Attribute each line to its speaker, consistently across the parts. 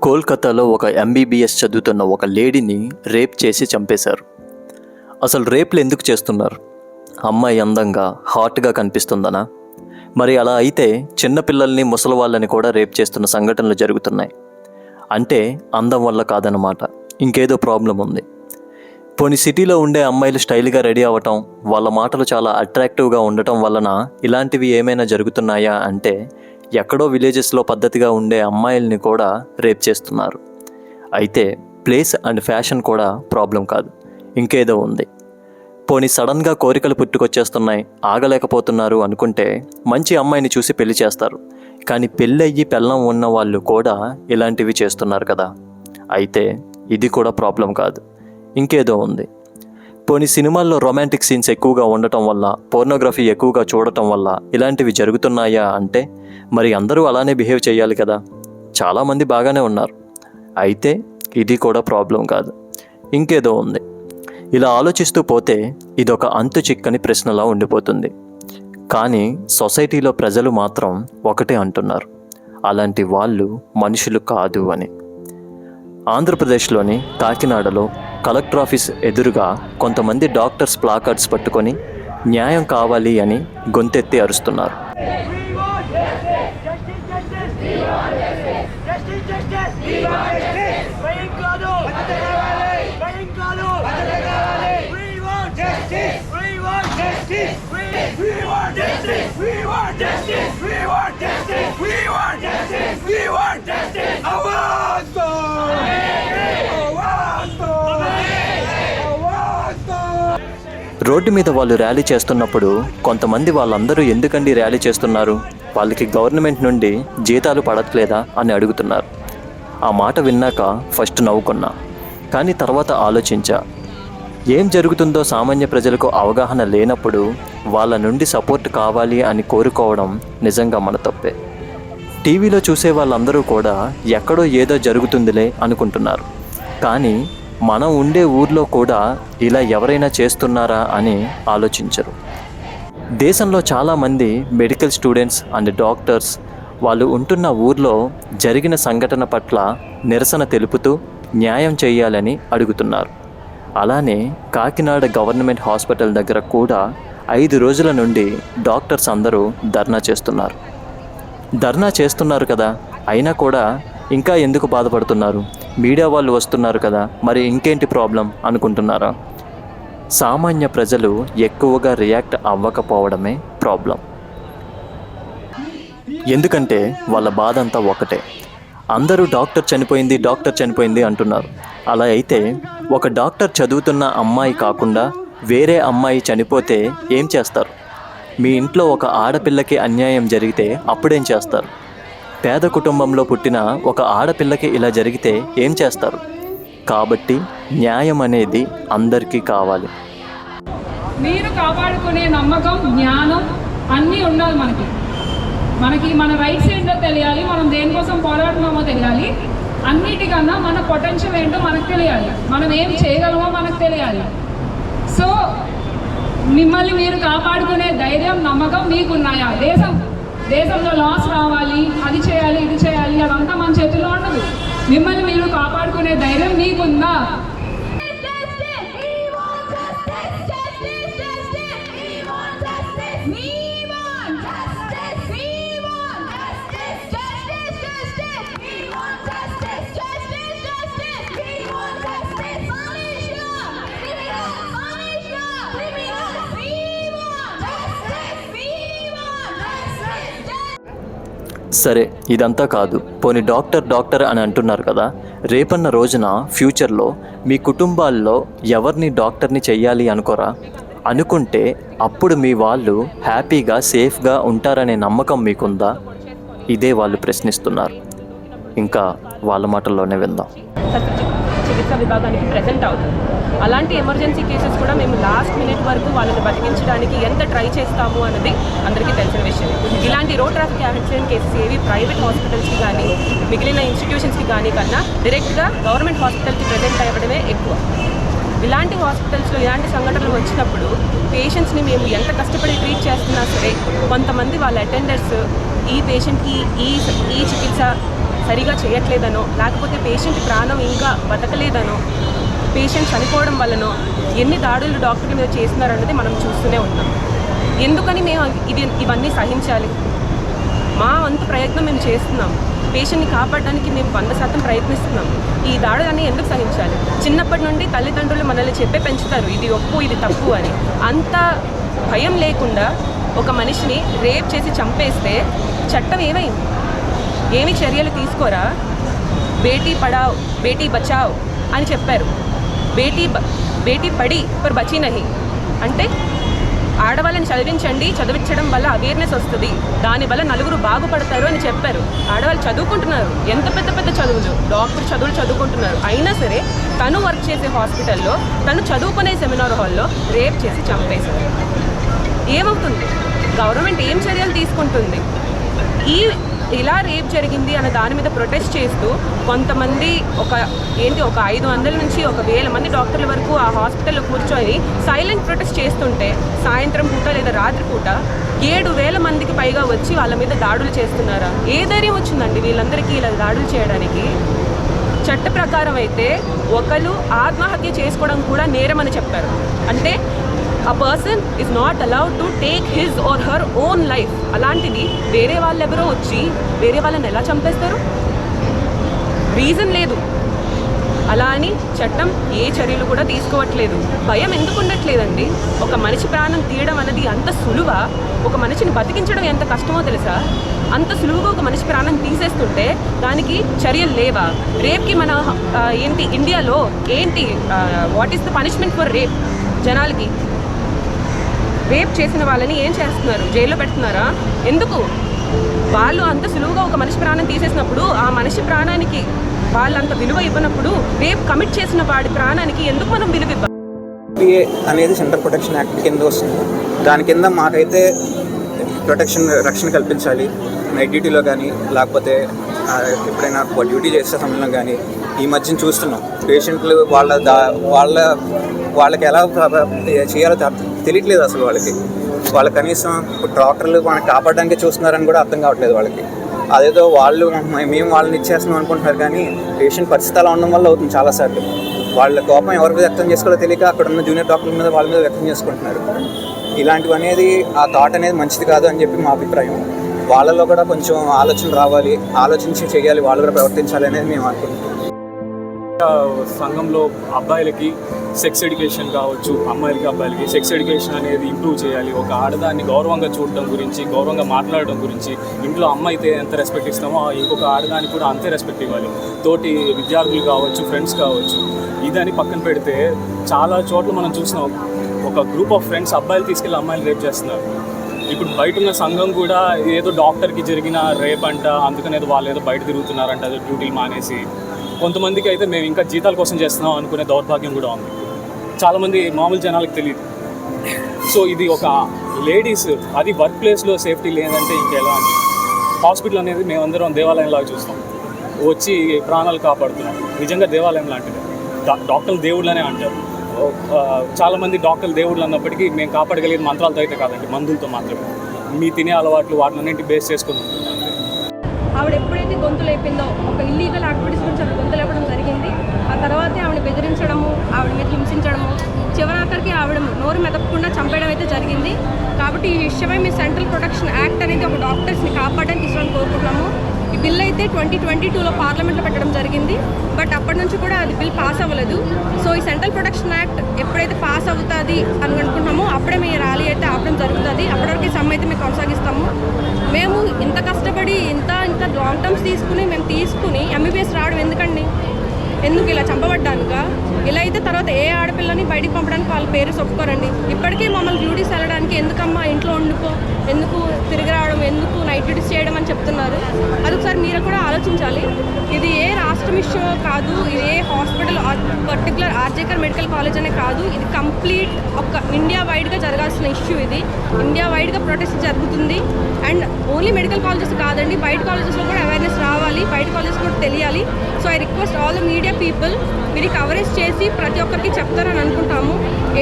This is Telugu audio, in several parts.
Speaker 1: కోల్కతాలో ఒక ఎంబీబీఎస్ చదువుతున్న ఒక లేడీని రేప్ చేసి చంపేశారు. అసలు రేప్లు ఎందుకు చేస్తున్నారు? అమ్మాయి అందంగా హాట్గా కనిపిస్తుందనా? మరి అలా అయితే చిన్నపిల్లల్ని ముసలి వాళ్ళని కూడా రేప్ చేస్తున్న సంఘటనలు జరుగుతున్నాయి. అంటే అందం వల్ల కాదన్నమాట, ఇంకేదో ప్రాబ్లం ఉంది. పోనీ సిటీలో ఉండే అమ్మాయిలు స్టైల్గా రెడీ అవ్వటం, వాళ్ళ మాటలు చాలా అట్రాక్టివ్గా ఉండటం వలన ఇలాంటివి ఏమైనా జరుగుతున్నాయా అంటే ఎక్కడో విలేజెస్లో పద్ధతిగా ఉండే అమ్మాయిల్ని కూడా రేప్ చేస్తున్నారు. అయితే ప్లేస్ అండ్ ఫ్యాషన్ కూడా ప్రాబ్లం కాదు, ఇంకేదో ఉంది. పోనీ సడన్గా కోరికలు పుట్టుకొచ్చేస్తున్నాయి, ఆగలేకపోతున్నారు అనుకుంటే మంచి అమ్మాయిని చూసి పెళ్లి చేస్తారు. కానీ పెళ్ళయ్యి పెళ్ళం ఉన్న వాళ్ళు కూడా ఇలాంటివి చేస్తున్నారు కదా. అయితే ఇది కూడా ప్రాబ్లం కాదు, ఇంకేదో ఉంది. పోనీ సినిమాల్లో రొమాంటిక్ సీన్స్ ఎక్కువగా ఉండటం వల్ల, పోర్నోగ్రఫీ ఎక్కువగా చూడటం వల్ల ఇలాంటివి జరుగుతున్నాయా అంటే మరి అందరూ అలానే బిహేవ్ చేయాలి కదా. చాలామంది బాగానే ఉన్నారు. అయితే ఇది కూడా ప్రాబ్లం కాదు, ఇంకేదో ఉంది. ఇలా ఆలోచిస్తూ పోతే ఇదొక అంతు చిక్కని ప్రశ్నలా ఉండిపోతుంది. కానీ సొసైటీలో ప్రజలు మాత్రం ఒకటే అంటున్నారు, అలాంటి వాళ్ళు మనుషులు కాదు అని. ఆంధ్రప్రదేశ్లోని కాకినాడలో కలెక్టర్ ఆఫీస్ ఎదురుగా కొంతమంది డాక్టర్స్ ప్లాకార్డ్స్ పట్టుకొని న్యాయం కావాలి అని గొంతెత్తి అరుస్తున్నారు. రోడ్డు మీద వాళ్ళు ర్యాలీ చేస్తున్నప్పుడు కొంతమంది వాళ్ళందరూ ఎందుకండి ర్యాలీ చేస్తున్నారు, వాళ్ళకి గవర్నమెంట్ నుండి జీతాలు పడట్లేదా అని అడుగుతున్నారు. ఆ మాట విన్నాక ఫస్ట్ నవ్వుకున్నా, కానీ తర్వాత ఆలోచించా. ఏం జరుగుతుందో సామాన్య ప్రజలకు అవగాహన లేనప్పుడు వాళ్ళ నుండి సపోర్ట్ కావాలి అని కోరుకోవడం నిజంగా మన తప్పే. టీవీలో చూసే వాళ్ళందరూ కూడా ఎక్కడో ఏదో జరుగుతుందిలే అనుకుంటున్నారు. కానీ మనం ఉండే ఊర్లో కూడా ఇలా ఎవరైనా చేస్తున్నారా అని ఆలోచించరు. దేశంలో చాలామంది మెడికల్ స్టూడెంట్స్ అండ్ డాక్టర్స్ వాళ్ళు ఉంటున్న ఊర్లో జరిగిన సంఘటన పట్ల నిరసన తెలుపుతూ న్యాయం చేయాలని అడుగుతున్నారు. అలానే కాకినాడ గవర్నమెంట్ హాస్పిటల్ దగ్గర కూడా 5 రోజుల నుండి డాక్టర్స్ అందరూ ధర్నా చేస్తున్నారు కదా. అయినా కూడా ఇంకా ఎందుకు బాధపడుతున్నారు? మీడియా వాళ్ళు వస్తున్నారు కదా, మరి ఇంకేంటి ప్రాబ్లం అనుకుంటున్నారా? సామాన్య ప్రజలు ఎక్కువగా రియాక్ట్ అవ్వకపోవడమే ప్రాబ్లం. ఎందుకంటే వాళ్ళ బాధ అంతా ఒకటే. అందరూ డాక్టర్ చనిపోయింది అంటున్నారు. అలా అయితే ఒక డాక్టర్ చదువుతున్న అమ్మాయి కాకుండా వేరే అమ్మాయి చనిపోతే ఏం చేస్తారు? మీ ఇంట్లో ఒక ఆడపిల్లకి అన్యాయం జరిగితే అప్పుడేం చేస్తారు? పేద కుటుంబంలో పుట్టిన ఒక ఆడపిల్లకి ఇలా జరిగితే ఏం చేస్తారు? కాబట్టి న్యాయం అనేది అందరికీ కావాలి.
Speaker 2: మీరు కాపాడుకునే నమ్మకం, జ్ఞానం అన్నీ ఉండాలి. మనకి మన రైట్స్ ఏంటో తెలియాలి, మనం దేనికోసం పోరాడుతున్నామో తెలియాలి. అన్నిటికన్నా మన పొటెన్షియల్ ఏంటో మనకు తెలియాలి, మనం ఏం చేయగలమో మనకు తెలియాలి. సో మిమ్మల్ని మీరు కాపాడుకునే ధైర్యం, నమ్మకం మీకున్నాయా? దేశంలో లాస్ రావాలి, అది చేయాలి, ఇది చేయాలి, అదంతా మన చేతుల్లో ఉండదు. మిమ్మల్ని మీరు కాపాడుకునే ధైర్యం మీకుందా?
Speaker 1: సరే, ఇదంతా కాదు. పోనీ డాక్టర్ అని అంటున్నారు కదా. రేపన్న రోజున ఫ్యూచర్లో మీ కుటుంబాల్లో ఎవరిని డాక్టర్ని చెయ్యాలి అనుకోరా? అనుకుంటే అప్పుడు మీ వాళ్ళు హ్యాపీగా సేఫ్గా ఉంటారనే నమ్మకం మీకుందా? ఇదే వాళ్ళు ప్రశ్నిస్తున్నారు. ఇంకా వాళ్ళ మాటల్లోనే విందాం.
Speaker 3: చికిత్సా విభాగానికి ప్రెజెంట్ అవుతుంది. అలాంటి ఎమర్జెన్సీ కేసెస్ కూడా మేము లాస్ట్ మినిట్ వరకు వాళ్ళని బతికించడానికి ఎంత ట్రై చేస్తాము అన్నది అందరికీ తెలిసిన విషయం. ఇలాంటి రోడ్ ట్రాఫిక్ యాక్సిడెంట్ కేసెస్ ఏవి ప్రైవేట్ హాస్పిటల్స్కి కానీ మిగిలిన ఇన్స్టిట్యూషన్స్కి కానీ కన్నా డైరెక్ట్గా గవర్నమెంట్ హాస్పిటల్కి ప్రెజెంట్ అవ్వడమే ఎక్కువ. ఇలాంటి హాస్పిటల్స్లో ఇలాంటి సంఘటనలు వచ్చినప్పుడు పేషెంట్స్ని మేము ఎంత కష్టపడి ట్రీట్ చేస్తున్నా సరే కొంతమంది వాళ్ళ అటెండర్స్ ఈ పేషెంట్కి ఈ చికిత్స సరిగా చేయట్లేదనో, లేకపోతే పేషెంట్ ప్రాణం ఇంకా బతకలేదనో, పేషెంట్ చనిపోవడం వల్లనో ఎన్ని దాడులు డాక్టర్ల మీద చేస్తున్నారన్నది మనం చూస్తూనే ఉన్నాం. ఎందుకని మేము ఇవన్నీ సహించాలి? మా వంతు ప్రయత్నం మేము చేస్తున్నాం. పేషెంట్ని కాపాడడానికి మేము 100% ప్రయత్నిస్తున్నాం. ఈ దాడులన్నీ ఎందుకు సహించాలి? చిన్నప్పటి నుండి తల్లిదండ్రులు మనల్ని చెప్పే పెంచుతారు, ఇది ఒప్పు ఇది తప్పు అని. అంత భయం లేకుండా ఒక మనిషిని రేప్ చేసి చంపేస్తే చట్టం ఏమైంది? ఏమి చర్యలు తీసుకోరా? బేటీ పడావ్ బేటీ బచావ్ అని చెప్పారు. బేటీ పడి పర్ బచీ నహి అంటే ఆడవాళ్ళని చదివించడం వల్ల అవేర్నెస్ వస్తుంది, దానివల్ల నలుగురు బాగుపడతారు అని చెప్పారు. ఆడవాళ్ళు చదువుకుంటున్నారు, ఎంత పెద్ద పెద్ద చదువులు, డాక్టర్ చదువులు చదువుకుంటున్నారు. అయినా సరే తను వర్క్ చేసే హాస్పిటల్లో, తను చదువుకునే సెమినార్ హాల్లో రేప్ చేసి చంపేశారు. ఏమవుతుంది? గవర్నమెంట్ ఏం చర్యలు తీసుకుంటుంది? ఇలా రేప్ జరిగింది అన్న దాని మీద ప్రొటెస్ట్ చేస్తూ కొంతమంది ఒక 500 నుంచి 1000 మంది డాక్టర్ల వరకు ఆ హాస్పిటల్లో కూర్చొని సైలెంట్ ప్రొటెస్ట్ చేస్తుంటే, సాయంత్రం పూట లేదా రాత్రి పూట 7000 మందికి పైగా వచ్చి వాళ్ళ మీద దాడులు చేస్తున్నారా? ఏ ధైర్యం వచ్చిందండి వీళ్ళందరికీ ఇలా దాడులు చేయడానికి? చట్ట ప్రకారం అయితే ఒకరు ఆత్మహత్య చేసుకోవడం కూడా నేరమని చెప్పారు. అంటే a person is not allowed to take his or her own life. అలాంటిది వేరే వాళ్ళు ఎవరో వచ్చి వేరే వాళ్ళని ఎలా చంపేస్తారు? రీజన్ లేదు. అలా అని చట్టం ఏ చర్యలు కూడా తీసుకోవట్లేదు. భయం ఎందుకు ఉండట్లేదండి? ఒక మనిషి ప్రాణం తీయడం అనేది అంత సులువా? ఒక మనిషిని బతికించడం ఎంత కష్టమో తెలుసా? అంత సులువుగా ఒక మనిషి ప్రాణం తీసేస్తుంటే దానికి చర్యలు లేవా? రేప్కి మన ఇండియాలో what is the punishment for rape? జనాలకి రేప్ చేసిన వాళ్ళని ఏం చేస్తున్నారు? జైల్లో పెడుతున్నారా? ఎందుకు? వాళ్ళు అంత సులువుగా ఒక మనిషి ప్రాణం తీసేసినప్పుడు, ఆ మనిషి ప్రాణానికి వాళ్ళంత విలువ ఇవ్వనప్పుడు, రేప్ కమిట్ చేసిన వాడి ప్రాణానికి ఎందుకు మనం విలువ ఇవ్వాలి?
Speaker 4: అనేది సెంట్రల్ ప్రొటెక్షన్ యాక్ట్ కింద వస్తుంది. దాని కింద మాకైతే రక్షణ కల్పించాలి. నైట్ డ్యూటీలో కానీ, లేకపోతే ఎప్పుడైనా డ్యూటీ చేసే సమయంలో కానీ. ఈ మధ్యన చూస్తున్నాం పేషెంట్లు వాళ్ళకి ఎలా చేయాలో తెలియట్లేదు అసలు. వాళ్ళ కనీసం డాక్టర్లు మనకి కాపాడడానికి చూస్తున్నారని కూడా అర్థం కావట్లేదు వాళ్ళకి. అదేదో మేము వాళ్ళని ఇచ్చేస్తున్నాం అనుకుంటున్నారు, కానీ పేషెంట్ పరిస్థితి అలా ఉండడం వల్ల అవుతుంది చాలాసార్లు. వాళ్ళ కోపం ఎవరి మీద వ్యక్తం చేసుకోవాలో తెలియక అక్కడ ఉన్న జూనియర్ డాక్టర్ల మీద వాళ్ళ మీద వ్యక్తం చేసుకుంటున్నారు. ఇలాంటివి అనేది ఆ థాట్ అనేది మంచిది కాదు అని చెప్పి మా అభిప్రాయం. వాళ్ళలో కూడా కొంచెం ఆలోచన రావాలి, ఆలోచించి చేయాలి, వాళ్ళు కూడా ప్రవర్తించాలి అనేది మేము అనుకుంటున్నాం.
Speaker 5: సంఘంలో అబ్బాయిలకి సెక్స్ ఎడ్యుకేషన్ కావచ్చు, అబ్బాయిలకి సెక్స్ ఎడ్యుకేషన్ అనేది ఇంప్రూవ్ చేయాలి. ఒక ఆడదాన్ని గౌరవంగా చూడడం గురించి, గౌరవంగా మాట్లాడడం గురించి, ఇంట్లో అమ్మ అయితే ఎంత రెస్పెక్ట్ ఇస్తామో ఇంకొక ఆడదానికి కూడా అంతే రెస్పెక్ట్ ఇవ్వాలి. తోటి విద్యార్థులు కావచ్చు, ఫ్రెండ్స్ కావచ్చు. ఇదని పక్కన పెడితే చాలా చోట్ల మనం చూసినాం, ఒక గ్రూప్ ఆఫ్ ఫ్రెండ్స్ అబ్బాయిలు తీసుకెళ్ళి అమ్మాయిలు రేప్ చేస్తున్నారు. ఇప్పుడు బయట ఉన్న సంఘం కూడా ఏదో డాక్టర్కి జరిగిన రేప్ అంట, అందుకని ఏదో వాళ్ళు ఏదో బయట తిరుగుతున్నారంట, అదో డ్యూటీలు మానేసి. కొంతమందికి అయితే మేము ఇంకా జీతాల కోసం చేస్తున్నాం అనుకునే దౌర్భాగ్యం కూడా ఉంది. చాలామంది మామూలు జనాలకు తెలియదు. సో ఇది ఒక లేడీస్, అది వర్క్ ప్లేస్లో సేఫ్టీ లేదంటే ఇంకెలా అంటే, హాస్పిటల్ అనేది మేమందరం దేవాలయంలాగా చూస్తాం, వచ్చి ప్రాణాలు కాపాడుతున్నాం. నిజంగా దేవాలయం లాంటిది. డాక్టర్లు దేవుళ్ళనే అంటారు. చాలామంది డాక్టర్లు దేవుళ్ళు అన్నప్పటికీ మేము కాపాడగలిగేది మంత్రాలతో అయితే కాదండి, మందులతో మాత్రమే. మీ తినే అలవాట్లు వాటినన్నింటి బేస్ చేసుకుని ఉంటుంది.
Speaker 6: ఆవిడ ఎప్పుడైతే గొంతు లేపిందో, ఒక ఇల్లీగల్ యాక్టివిటీస్ గురించి ఆవిడ గొంతు లేపడం జరిగింది. ఆ తర్వాతే ఆవిడ బెదిరించడము, ఆవిడ మీద హింసించడము, చివరాఖరికి ఆవిడ నోరు మెదపకుండా చంపేయడం అయితే జరిగింది. కాబట్టి ఈ విషయమై మీ సెంట్రల్ ప్రొటెక్షన్ యాక్ట్ అనేది ఒక డాక్టర్స్ని కాపాడడానికి ఇస్తామని కోరుకుంటున్నాము. ఈ బిల్ అయితే 2022లో పార్లమెంట్లో పెట్టడం జరిగింది. బట్ అప్పటి నుంచి కూడా అది బిల్ పాస్ అవ్వలేదు. సో ఈ సెంట్రల్ ప్రొటెక్షన్ యాక్ట్ ఎప్పుడైతే పాస్ అవుతుంది అని అనుకుంటున్నామో అప్పుడే మీ ర్యాలీ అయితే ఆపడం జరుగుతుంది. అప్పటివరకు ఈ సమ్మె అయితే మేము కొనసాగిస్తాము. మేము ఇంత కష్టపడి ఇంత లాంగ్ టర్మ్స్ తీసుకుని ఎంబీబీఎస్ రావడం ఎందుకు ఇలా చంపబడ్డానుక? ఇలా అయితే తర్వాత ఏ ఆడపిల్లని బయటికి పంపడానికి వాళ్ళ పేరెంట్స్ ఒప్పుకోరండి. ఇప్పటికీ మమ్మల్ని డ్యూటీస్ వెళ్ళడానికి ఎందుకమ్మా ఇంట్లో ఉండిపో, ఎందుకు తిరిగి రావడం, ఎందుకు నైట్ డ్యూటీస్ చేయడం అని చెప్తున్నారు. అది ఒకసారి మీరు కూడా ఆలోచించాలి. ఇది ఏ రాష్ట్ర రాష్ట్రం ఇష్యూ కాదు, ఇదే hospital particular RG Kar medical college అనే కాదు, ఇది కంప్లీట్ ఒక ఇండియా వైడ్గా జరగాల్సిన ఇష్యూ. ఇది ఇండియా వైడ్గా ప్రొటెస్ట్ జరుగుతుంది. అండ్ ఓన్లీ మెడికల్ కాలేజెస్ కాదండి, బయట కాలేజెస్లో కూడా అవేర్నెస్ రావాలి, బయట కాలేజెస్ కూడా తెలియాలి. So I request all the media people, మీరు కవరేజ్ చేసి ప్రతి ఒక్కరికి చెప్తారని అనుకుంటాము.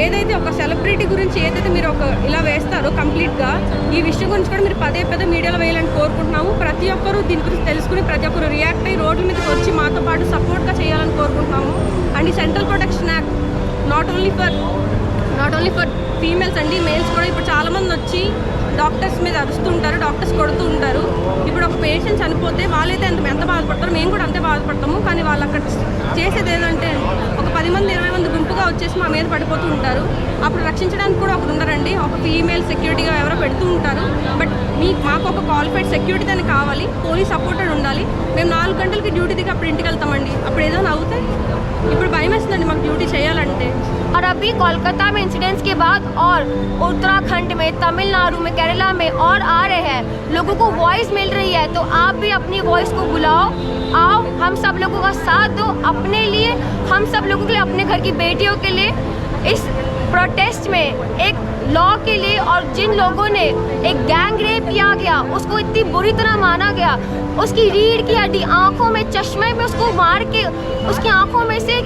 Speaker 6: ఏదైతే ఒక సెలబ్రిటీ గురించి ఏదైతే మీరు ఒక ఇలా వేస్తారో కంప్లీట్గా, ఈ విషయం గురించి కూడా మీరు పదే పదే మీడియాలో వేయాలని కోరుకుంటున్నాము. ప్రతి ఒక్కరూ దీని గురించి తెలుసుకుని ప్రతి ఒక్కరు రియాక్ట్ అయ్యి రోడ్ల మీదకి వచ్చి మాతో పాటు సపోర్ట్గా చేయాలని కోరుకుంటున్నాము. అండ్ ఈ central protection act not only for females అండి, మేల్స్ కూడా ఇప్పుడు చాలామంది వచ్చి డాక్టర్స్ మీద అరుస్తుంటారు, డాక్టర్స్ కొడుతూ ఉంటారు. ఇప్పుడు ఒక పేషెంట్ చనిపోతే వాళ్ళైతే ఎంత బాధపడతారు, మేము కూడా అంతే బాధపడతాము. కానీ వాళ్ళు అక్కడ చేసేది ఏంటంటే ఒక 10 మంది 20 మంది గుంపుగా వచ్చేసి మా మీద పడిపోతూ ఉంటారు. అప్పుడు రక్షించడానికి కూడా ఒకరు ఉండరండి, ఒక ఫీమేల్ సెక్యూరిటీగా ఎవరో పెడుతూ ఉంటారు. బట్ మాకు ఒక క్వాలిఫైడ్ సెక్యూరిటీ దాన్ని కావాలి, పోలీస్ సపోర్టెడ్ ఉండాలి. మేము 4 గంటలకి డ్యూటీ దిగి అప్పుడు ఇంటికి వెళ్తామండి. అప్పుడు ఏదైనా అవుతాయి, ఇప్పుడు భయం వేస్తుందండి మాకు డ్యూటీ చేయాలంటే.
Speaker 7: और अभी कोलकाता में इंसिडेंट्स के बाद और उत्तराखंड में, तमिलनाडु में, केरला में और आ रहे हैं, लोगों को वॉइस मिल रही है. तो आप भी अपनी वॉइस को बुलाओ, आओ, हम सब लोगों का साथ दो अपने लिए, हम सब लोगों के लिए, अपने घर की बेटियों के लिए. इस प्रोटेस्ट में एक लॉ के लिए, और जिन लोगों ने एक गैंग रेप किया गया उसको इतनी बुरी तरह माना गया, उसकी रीढ़ की हड्डी, आंखों में, चश्मे में उसको मार के उसकी आंखों में से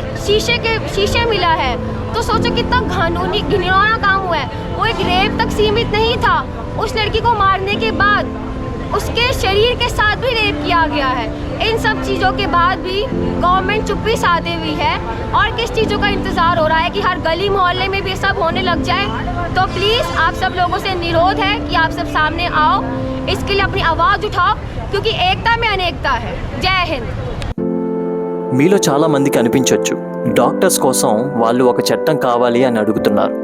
Speaker 7: शीशे मिला है. तो सोचो कितना घिनौना काम हुआ है. वो एक रेप तक सीमित नहीं था, उस लड़की को मारने के बाद उसके शरीर के साथ भी रेप किया गया है. इन सब चीज़ों के बाद भी गवर्नमेंट चुप्पी साधे हुई है. और किस चीज़ों का इंतज़ार हो रहा है कि हर गली मोहल्ले में भी ये सब होने लग जाए. तो प्लीज़ आप सब लोगों से निरोध है कि आप सब सामने आओ, इसके लिए अपनी आवाज़ उठाओ, क्योंकि एकता में अनेकता है. जय हिंद.
Speaker 1: మీలో చాలామందికి అనిపించవచ్చు, డాక్టర్స్ కోసం వాళ్ళు ఒక చట్టం కావాలి అని అడుగుతున్నారు,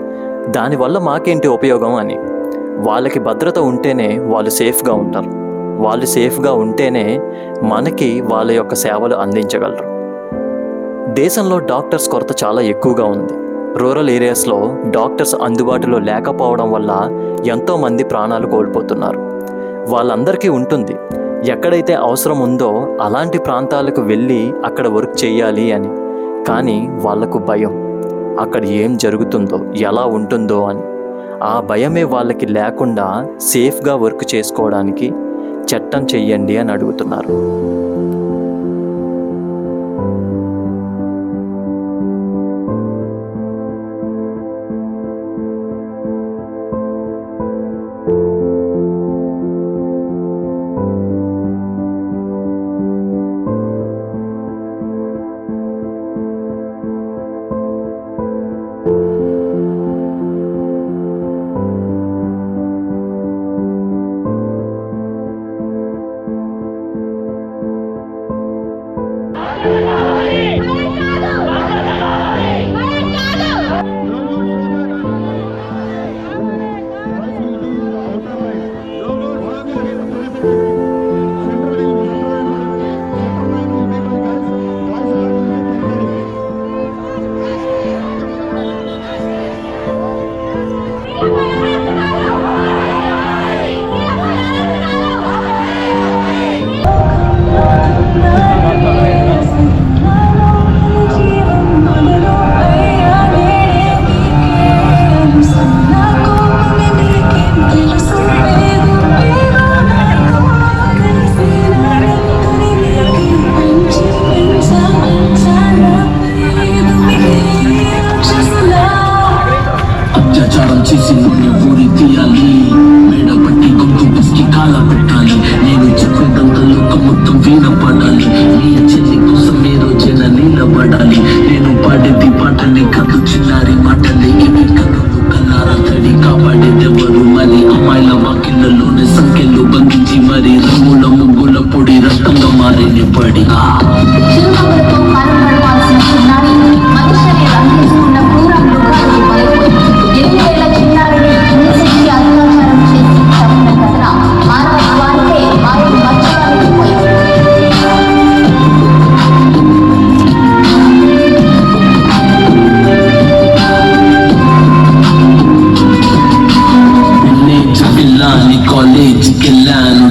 Speaker 1: దానివల్ల మాకేంటి ఉపయోగం అని. వాళ్ళకి భద్రత ఉంటేనే వాళ్ళు సేఫ్గా ఉంటారు, వాళ్ళు సేఫ్గా ఉంటేనే మనకి వాళ్ళ యొక్క సేవలు అందించగలరు. దేశంలో డాక్టర్స్ కొరత చాలా ఎక్కువగా ఉంది. రూరల్ ఏరియాస్లో డాక్టర్స్ అందుబాటులో లేకపోవడం వల్ల ఎంతోమంది ప్రాణాలు కోల్పోతున్నారు. వాళ్ళందరికీ ఉంటుంది, ఎక్కడైతే అవసరం ఉందో అలాంటి ప్రాంతాలకు వెళ్ళి అక్కడ వర్క్ చేయాలి అని. కానీ వాళ్లకు భయం, అక్కడ ఏం జరుగుతుందో, ఎలా ఉంటుందో అని. ఆ భయమే వాళ్ళకి లేకుండా సేఫ్గా వర్క్ చేసుకోవడానికి చట్టం చెయ్యండి అని అడుగుతున్నారు.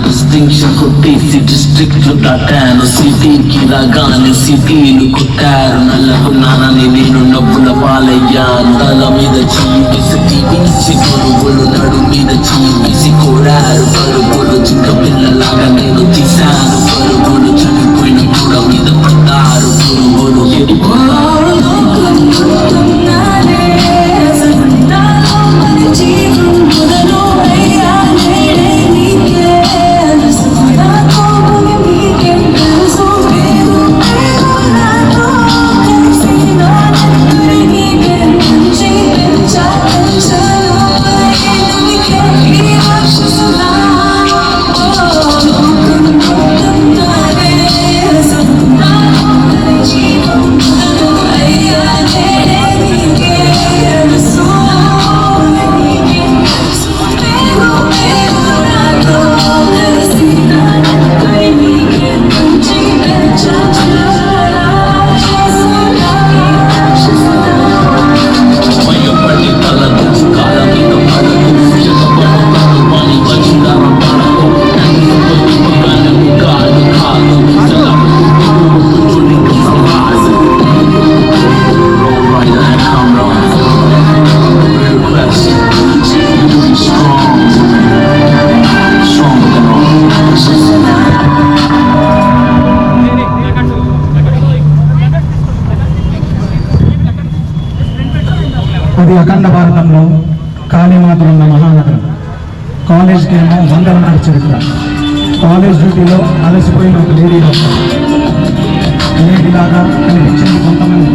Speaker 8: Distinction को देसी डिस्ट्रिक्ट लुटाता है, सिटी की రాగానే సిటీలు కుట్టారు నల్లకున్నానని నేను నవ్వుల పాలయ్యాను తల మీద చీపిసి తీసి కొరుగులు నడు మీద చీపిసి కోరారు పరుగులు చిన్న పిల్లలాగా నేను తీశాను పరుగులు చనిపోయిన కూడ మీద పడ్డారు పురుగులు
Speaker 9: అది అఖండ భారతంలో కాళీమాత ఉన్న మహానగరం. కాలేజ్కి ఏమో వందల చరిత్ర. కాలేజ్ డ్యూటీలో అలసిపోయిన ఒక లేడీలాగా కనిపించింది కొంతమంది.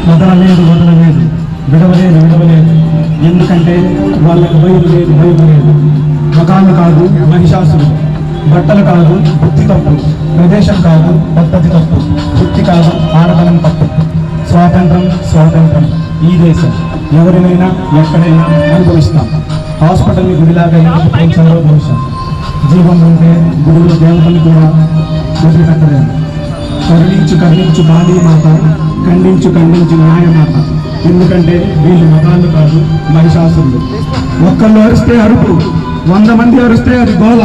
Speaker 9: వదలలేదు విడవలేదు ఎందుకంటే వాళ్ళకి వైరు లేదు. మకాలు కాదు మహిషాసులు, బట్టలు కాదు బుద్ధి తప్పు, ప్రదేశం కాదు పద్ధతి తప్పు, వృత్తి కాదు ఆడదనం తప్పు. స్వాతంత్రం ఈ దేశం ఎవరినైనా ఎక్కడైనా అనుభవిస్తాం. హాస్పిటల్ని గుడిలాగా ఎందుకు ప్రేక్షలో భవిష్యం. జీవం ఉంటే గురువుల దేవతలు కూడా వదిలిపెట్టలేదు. కరుణించు కాళీమాత, ఖండించు న్యాయమాత. ఎందుకంటే వీళ్ళు మతాలు కాదు మహిషాసురులు. ఒక్కళ్ళు అరిస్తే అరుపు, 100 మంది అరిస్తే అది గోల.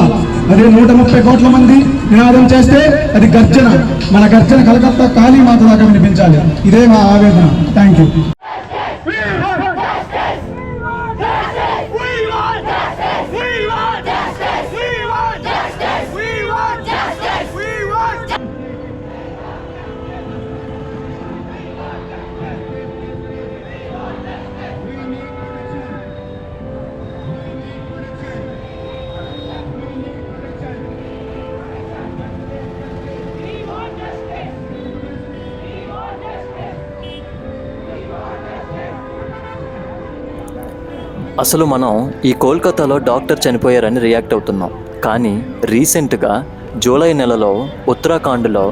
Speaker 9: అదే 130 కోట్ల మంది నినాదం చేస్తే అది గర్జన. మన గర్జన కలకత్తా కాళీమాత దాకా వినిపించాలి. ఇదే మా ఆవేదన. Thank you.
Speaker 1: అసలు మనం ఈ కోల్కతాలో డాక్టర్ చనిపోయారని రియాక్ట్ అవుతున్నాం. కానీ రీసెంట్గా జూలై నెలలో ఉత్తరాఖండ్లో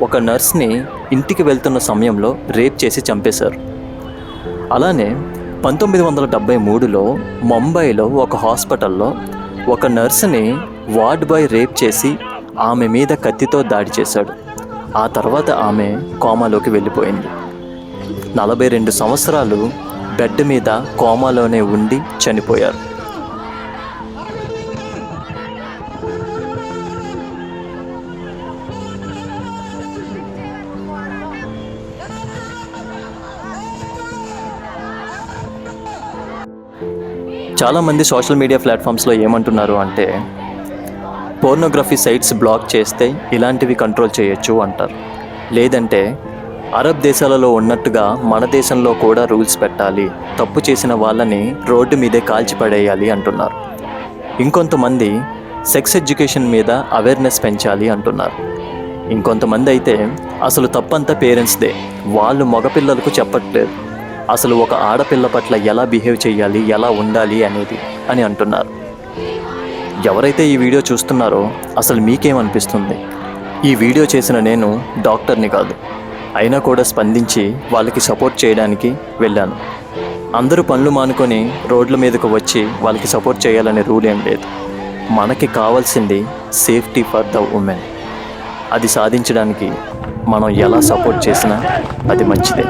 Speaker 1: ఒక నర్స్ని ఇంటికి వెళ్తున్న సమయంలో రేప్ చేసి చంపేశారు. అలానే 1973లో ముంబైలో ఒక హాస్పిటల్లో ఒక నర్సుని వార్డ్ బాయ్ రేప్ చేసి ఆమె మీద కత్తితో దాడి చేశాడు. ఆ తర్వాత ఆమె కోమాలోకి వెళ్ళిపోయింది. 42 సంవత్సరాలు బెడ్ మీద కోమాలోనే ఉండి చనిపోయారు. చాలామంది సోషల్ మీడియా ప్లాట్ఫామ్స్లో ఏమంటున్నారు అంటే, పోర్నోగ్రఫీ సైట్స్ బ్లాక్ చేస్తే ఇలాంటివి కంట్రోల్ చేయొచ్చు అంటారు. లేదంటే అరబ్ దేశాలలో ఉన్నట్టుగా మన దేశంలో కూడా రూల్స్ పెట్టాలి, తప్పు చేసిన వాళ్ళని రోడ్డు మీదే కాల్చిపడేయాలి అంటున్నారు. ఇంకొంతమంది సెక్స్ ఎడ్యుకేషన్ మీద అవేర్నెస్ పెంచాలి అంటున్నారు. ఇంకొంతమంది అయితే అసలు తప్పంతా పేరెంట్స్దే, వాళ్ళు మగపిల్లలకు చెప్పట్లేదు, అసలు ఒక ఆడపిల్ల పట్ల ఎలా బిహేవ్ చేయాలి, ఎలా ఉండాలి అనేది అని అంటున్నారు. ఎవరైతే ఈ వీడియో చూస్తున్నారో అసలు మీకేమనిపిస్తుంది? ఈ వీడియో చేసిన నేను డాక్టర్ని కాదు, అయినా కూడా స్పందించి వాళ్ళకి సపోర్ట్ చేయడానికి వెళ్ళాను. అందరూ పనులు మానుకొని రోడ్ల మీదకు వచ్చి వాళ్ళకి సపోర్ట్ చేయాలనే రూల్ ఏం లేదు. మనకి కావాల్సింది సేఫ్టీ ఫర్ ద ఉమెన్. అది సాధించడానికి మనం ఎలా సపోర్ట్ చేసినా అది మంచిదే.